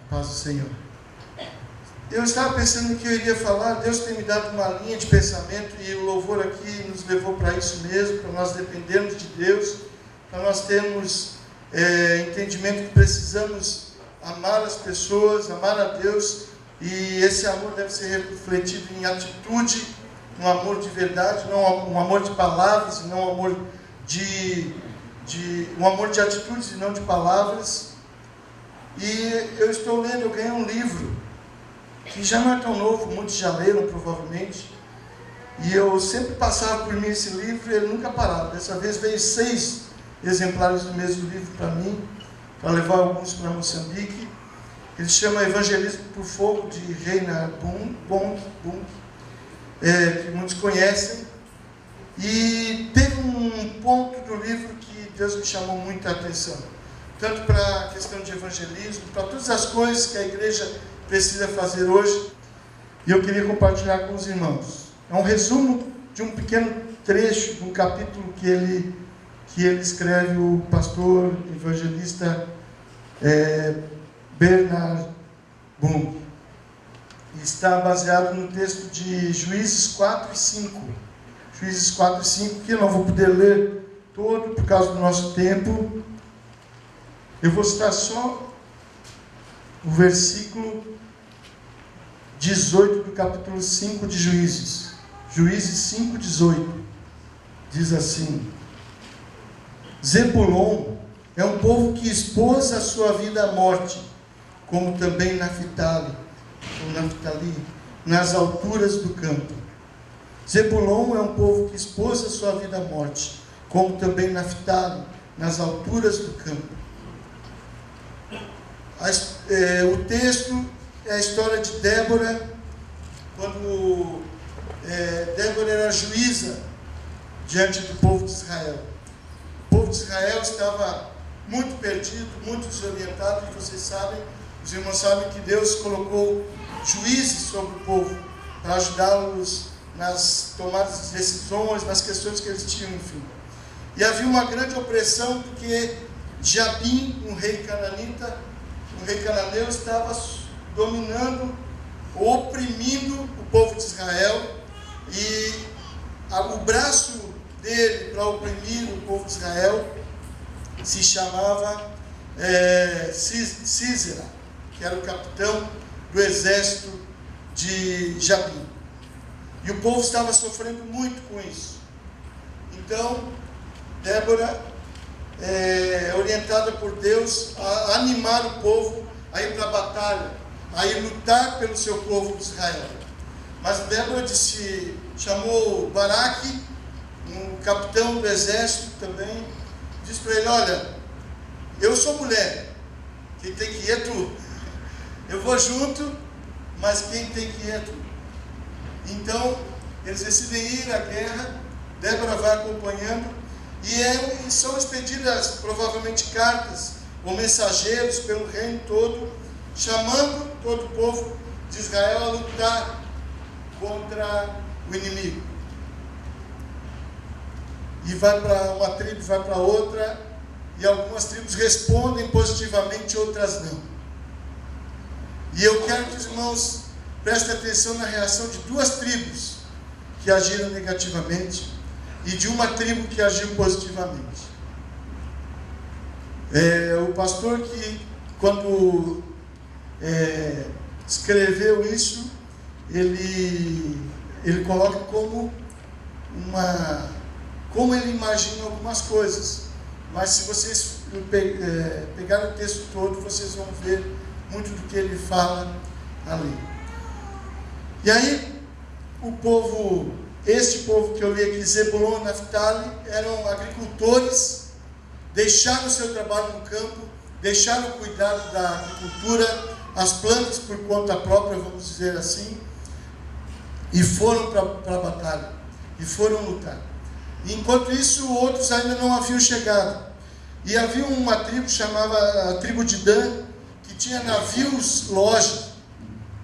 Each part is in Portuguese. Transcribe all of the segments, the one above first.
Paz do Senhor. Eu estava pensando que eu iria falar, Deus tem me dado uma linha de pensamento e o louvor aqui nos levou para isso mesmo, para nós dependermos de Deus, para nós termos entendimento que precisamos amar as pessoas, amar a Deus, e esse amor deve ser refletido em atitude, um amor de verdade, não um amor de palavras, não um amor um amor de atitudes e não de palavras. E eu estou lendo, eu ganhei um livro que já não é tão novo, muitos já leram provavelmente, e eu sempre passava por mim esse livro e ele nunca parava. Dessa vez veio 6 exemplares do mesmo livro para mim, para levar alguns para Moçambique. Ele chama Evangelismo por Fogo, de Reinhard Bonk, que muitos conhecem. E teve um ponto do livro que Deus me chamou muita atenção, tanto para a questão de evangelismo, para todas as coisas que a igreja precisa fazer hoje, e eu queria compartilhar com os irmãos. É um resumo de um pequeno trecho, de um capítulo que ele escreve, o pastor evangelista Bernard Bonk. Está baseado no texto de Juízes 4 e 5. Juízes 4 e 5, que eu não vou poder ler todo por causa do nosso tempo. Eu vou citar só o versículo 18 do capítulo 5 de Juízes. Juízes 5, 18. Diz assim: Zebulon é um povo que expôs a sua vida à morte, como também Naftali, nas alturas do campo. Zebulon é um povo que expôs a sua vida à morte, como também Naftali, nas alturas do campo. O texto é a história de Débora, quando Débora era juíza diante do povo de Israel. O povo de Israel estava muito perdido, muito desorientado, e vocês sabem, os irmãos sabem que Deus colocou juízes sobre o povo para ajudá-los nas tomadas de decisões, nas questões que eles tinham, enfim. E havia uma grande opressão, porque Jabim, um rei cananita, um rei cananeu, estava dominando, oprimindo o povo de Israel, e o braço dele para oprimir o povo de Israel se chamava Sísera, que era o capitão do exército de Jabim. E o povo estava sofrendo muito com isso. Então, Débora orientada por Deus a animar o povo a ir para a batalha, a ir lutar pelo seu povo de Israel. Mas Débora chamou Baraque, um capitão do exército também, disse para ele: olha, eu sou mulher, quem tem que ir é tu. Eu vou junto, mas quem tem que ir é tu. Então, eles decidem ir à guerra, Débora vai acompanhando, e são expedidas provavelmente cartas ou mensageiros pelo reino todo, chamando todo o povo de Israel a lutar contra o inimigo. E vai para uma tribo, vai para outra, e algumas tribos respondem positivamente, outras não. E eu quero que os irmãos prestem atenção na reação de 2 tribos que agiram negativamente e de uma tribo que agiu positivamente. O pastor que, quando escreveu isso, ele coloca como ele imagina algumas coisas. Mas se vocês pegarem o texto todo, vocês vão ver muito do que ele fala ali. E aí, este povo que eu li aqui, Zebulon e Naftali, eram agricultores, deixaram o seu trabalho no campo, deixaram o cuidado da agricultura, as plantas por conta própria, vamos dizer assim, e foram para a batalha, e foram lutar. E enquanto isso, outros ainda não haviam chegado. E havia uma tribo, chamava a tribo de Dan, que tinha navios loja.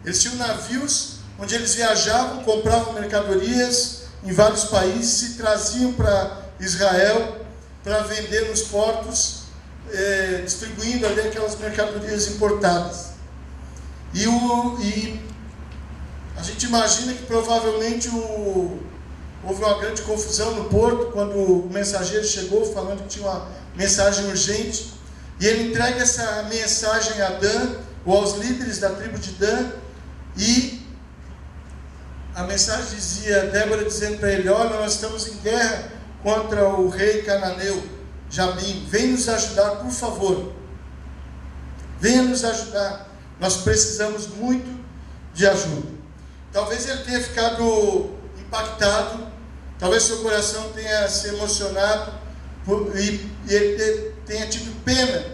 Eles tinham navios onde eles viajavam, compravam mercadorias em vários países e traziam para Israel para vender nos portos, distribuindo ali aquelas mercadorias importadas. E a gente imagina que provavelmente houve uma grande confusão no porto quando o mensageiro chegou falando que tinha uma mensagem urgente. E ele entrega essa mensagem a Dan, ou aos líderes da tribo de Dan, e a mensagem dizia, Débora dizendo para ele: olha, nós estamos em guerra contra o rei cananeu, Jabim, vem nos ajudar, por favor. Venha nos ajudar, nós precisamos muito de ajuda. Talvez ele tenha ficado impactado, talvez seu coração tenha se emocionado, e ele tenha tido pena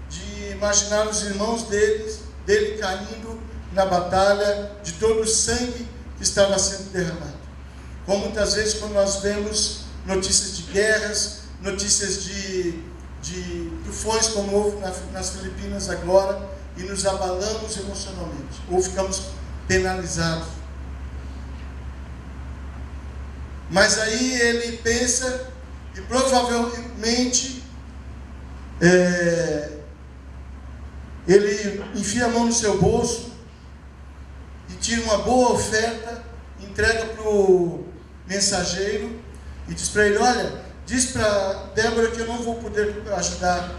de imaginar os irmãos dele caindo na batalha, de todo o sangue que estava sendo derramado. Como muitas vezes quando nós vemos notícias de guerras, notícias de tufões como houve nas Filipinas agora, e nos abalamos emocionalmente, ou ficamos penalizados. Mas aí ele pensa, e provavelmente ele enfia a mão no seu bolso e tira uma boa oferta, entrega para o mensageiro e diz para ele: olha, diz para Débora que eu não vou poder ajudar,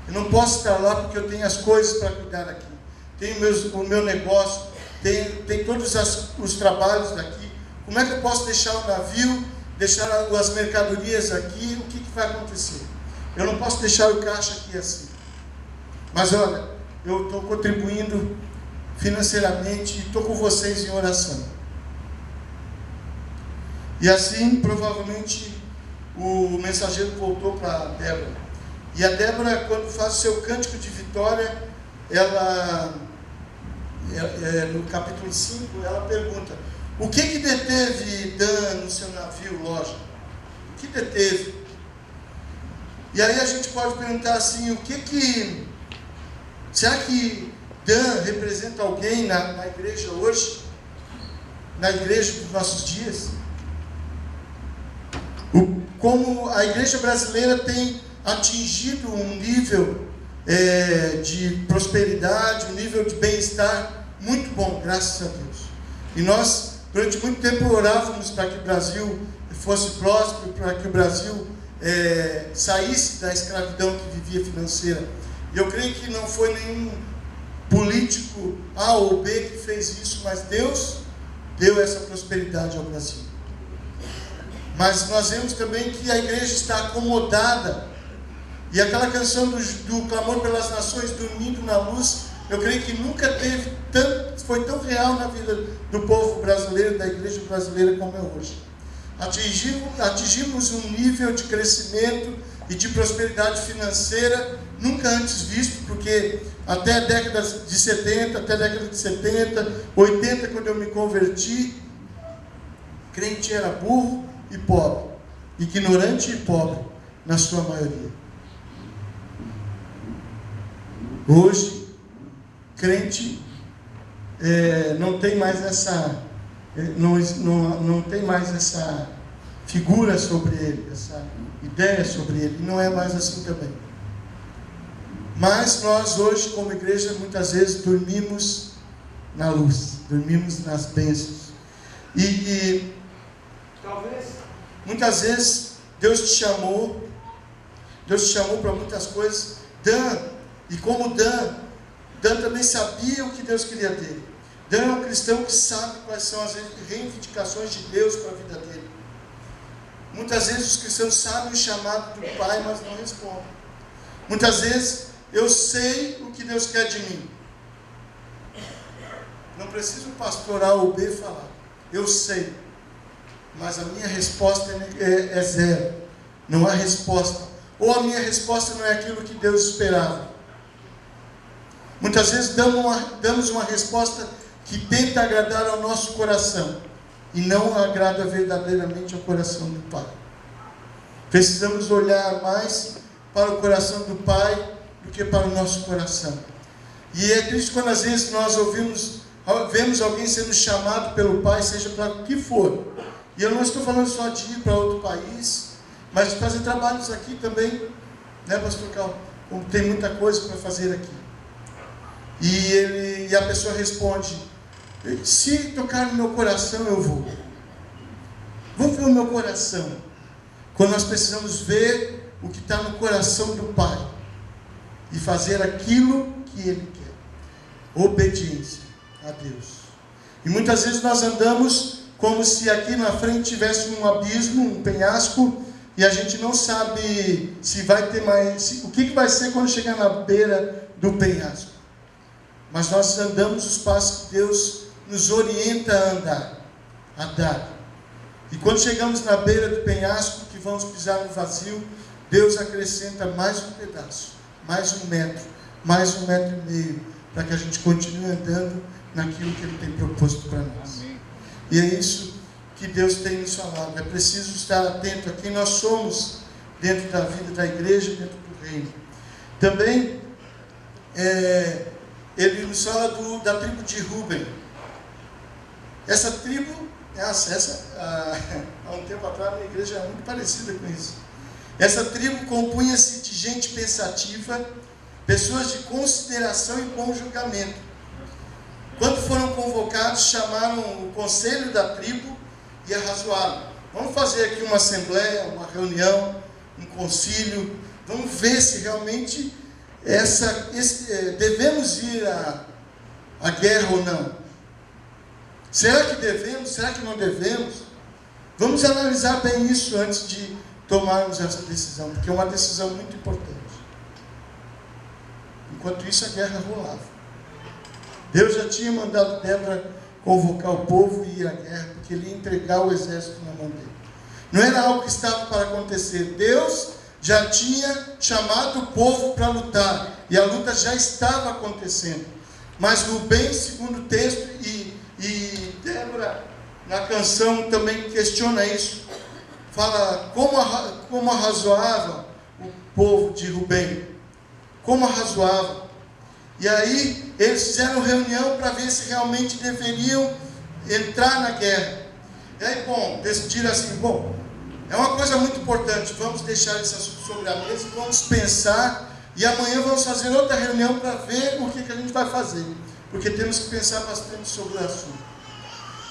eu não posso estar lá porque eu tenho as coisas para cuidar aqui, tenho o meu negócio, tem todos os trabalhos daqui. Como é que eu posso deixar o navio, deixar as mercadorias aqui? O que vai acontecer? Eu não posso deixar o caixa aqui assim. Mas olha, eu estou contribuindo financeiramente e estou com vocês em oração. E assim, provavelmente, o mensageiro voltou para Débora. E a Débora, quando faz o seu cântico de vitória, ela, no capítulo 5, ela pergunta: o que deteve Dan no seu navio, loja? O que deteve? E aí a gente pode perguntar assim: será que Dan representa alguém na igreja hoje? Na igreja dos nossos dias? Como a igreja brasileira tem atingido um nível de prosperidade, um nível de bem-estar muito bom, graças a Deus. E nós, durante muito tempo, orávamos para que o Brasil fosse próspero, para que o Brasil saísse da escravidão que vivia financeira. E eu creio que não foi nenhum político A ou B que fez isso, mas Deus deu essa prosperidade ao Brasil. Mas nós vemos também que a igreja está acomodada. E aquela canção do clamor pelas nações, dormindo na luz, eu creio que nunca foi tão real na vida do povo brasileiro, da igreja brasileira, como é hoje. Atingimos um nível de crescimento e de prosperidade financeira nunca antes visto, porque até a década de 70, 80, quando eu me converti, crente era burro e pobre, ignorante e pobre, na sua maioria. Hoje, crente não tem mais essa não tem mais essa figura sobre ele, essa ideia sobre ele, não é mais assim também. Mas nós hoje, como igreja, muitas vezes dormimos na luz, dormimos nas bênçãos. E talvez, muitas vezes, Deus te chamou para muitas coisas. E como Dan também sabia o que Deus queria dele. Dan é um cristão que sabe quais são as reivindicações de Deus para a vida dele. Muitas vezes os cristãos sabem o chamado do Pai, mas não respondem. Muitas vezes eu sei o que Deus quer de mim. Não preciso o pastor A ou B falar. Eu sei. Mas a minha resposta é zero. Não há resposta. Ou a minha resposta não é aquilo que Deus esperava. Muitas vezes damos uma resposta que tenta agradar ao nosso coração e não agrada verdadeiramente ao coração do Pai. Precisamos olhar mais para o coração do Pai do que para o nosso coração. E é triste quando às vezes nós vemos alguém sendo chamado pelo Pai, seja para o que for. E eu não estou falando só de ir para outro país, mas de fazer trabalhos aqui também, né, pastor Cal? Como tem muita coisa para fazer aqui. E a pessoa responde: se tocar no meu coração, eu vou. Vamos ver o meu coração. Quando nós precisamos ver o que está no coração do Pai e fazer aquilo que Ele quer. Obediência a Deus. E muitas vezes nós andamos como se aqui na frente tivesse um abismo, um penhasco, e a gente não sabe se vai ter mais, o que vai ser quando chegar na beira do penhasco. Mas nós andamos os passos que Deus nos orienta a andar, a dar. E quando chegamos na beira do penhasco, que vamos pisar no vazio, Deus acrescenta mais um pedaço, mais 1 metro, mais 1,5 metros, para que a gente continue andando naquilo que Ele tem proposto para nós. Amém. E é isso que Deus tem nos falado. É preciso estar atento a quem nós somos dentro da vida da igreja, dentro do reino. Também, ele nos fala da tribo de Rúben. Essa tribo, há um tempo atrás, a minha igreja é muito parecida com isso. Essa tribo compunha-se de gente pensativa, pessoas de consideração e bom julgamento. Quando foram convocados, chamaram o conselho da tribo e arrazoaram. Vamos fazer aqui uma assembleia, uma reunião, um concílio. Vamos ver se realmente devemos ir à guerra ou não. Será que devemos? Será que não devemos? Vamos analisar bem isso antes de tomarmos essa decisão, porque é uma decisão muito importante. Enquanto isso, a guerra rolava. Deus já tinha mandado Débora convocar o povo e ir à guerra, porque Ele ia entregar o exército na mão dele. Não era algo que estava para acontecer. Deus já tinha chamado o povo para lutar, e a luta já estava acontecendo. Mas Rubem, segundo o texto, e Débora, na canção, também questiona isso. Fala como arrazoava o povo de Rubem. Como arrazoava. E aí eles fizeram reunião para ver se realmente deveriam entrar na guerra. E aí, decidiram assim, é uma coisa muito importante, vamos deixar esse assunto sobre a mesa, vamos pensar, e amanhã vamos fazer outra reunião para ver o que a gente vai fazer, porque temos que pensar bastante sobre o assunto.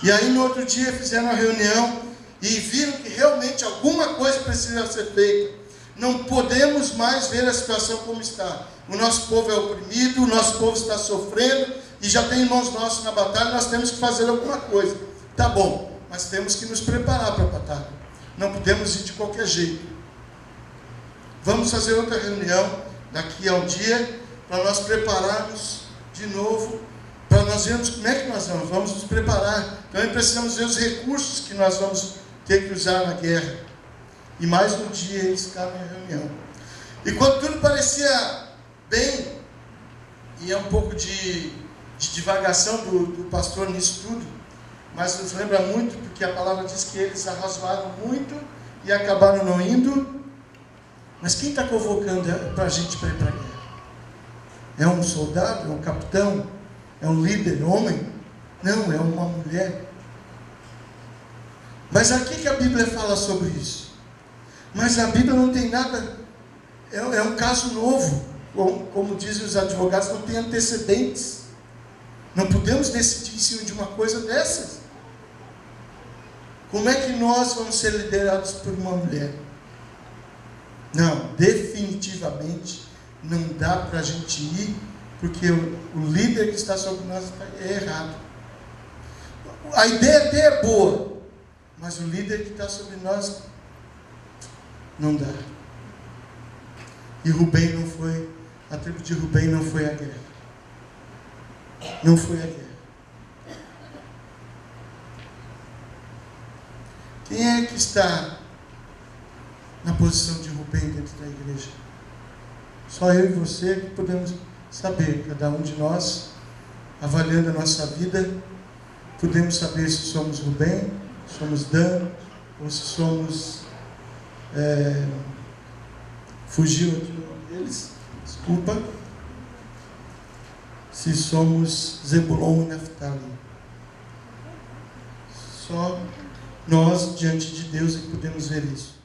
E aí no outro dia fizeram uma reunião e viram que realmente alguma coisa precisa ser feita. Não podemos mais ver a situação como está. O nosso povo é oprimido, o nosso povo está sofrendo, e já tem irmãos nossos na batalha, nós temos que fazer alguma coisa. Tá bom, mas temos que nos preparar para a batalha. Não podemos ir de qualquer jeito. Vamos fazer outra reunião daqui a um dia, para nós prepararmos de novo, para nós vermos como é que nós vamos nos preparar. Também precisamos ver os recursos que nós vamos ter que usar na guerra. E mais um dia eles ficaram em reunião. E quando tudo parecia bem, e é um pouco de divagação do pastor nisso tudo, mas nos lembra muito, porque a palavra diz que eles arrazoaram muito e acabaram não indo. Mas quem está convocando para a gente para ir para a guerra? É um soldado? É um capitão? É um líder, homem? Não, é uma mulher. Mas aqui que a Bíblia fala sobre isso. Mas a Bíblia não tem nada, é um caso novo, como dizem os advogados, não tem antecedentes. Não podemos decidir em cima de uma coisa dessas. Como é que nós vamos ser liderados por uma mulher? Não, definitivamente não dá para a gente ir, porque o líder que está sobre nós é errado. A ideia até é boa, mas o líder que está sobre nós não dá. E Rubem não foi, a tribo de Rubem não foi à guerra. Não foi à guerra. Quem é que está na posição de Rubem dentro da igreja? Só eu e você que podemos saber, cada um de nós, avaliando a nossa vida, podemos saber se somos Rubem, se somos Dan, ou se somos fugiu aqui o nome deles, desculpa, se somos Zebulon e Naftali. Só nós diante de Deus é que podemos ver isso.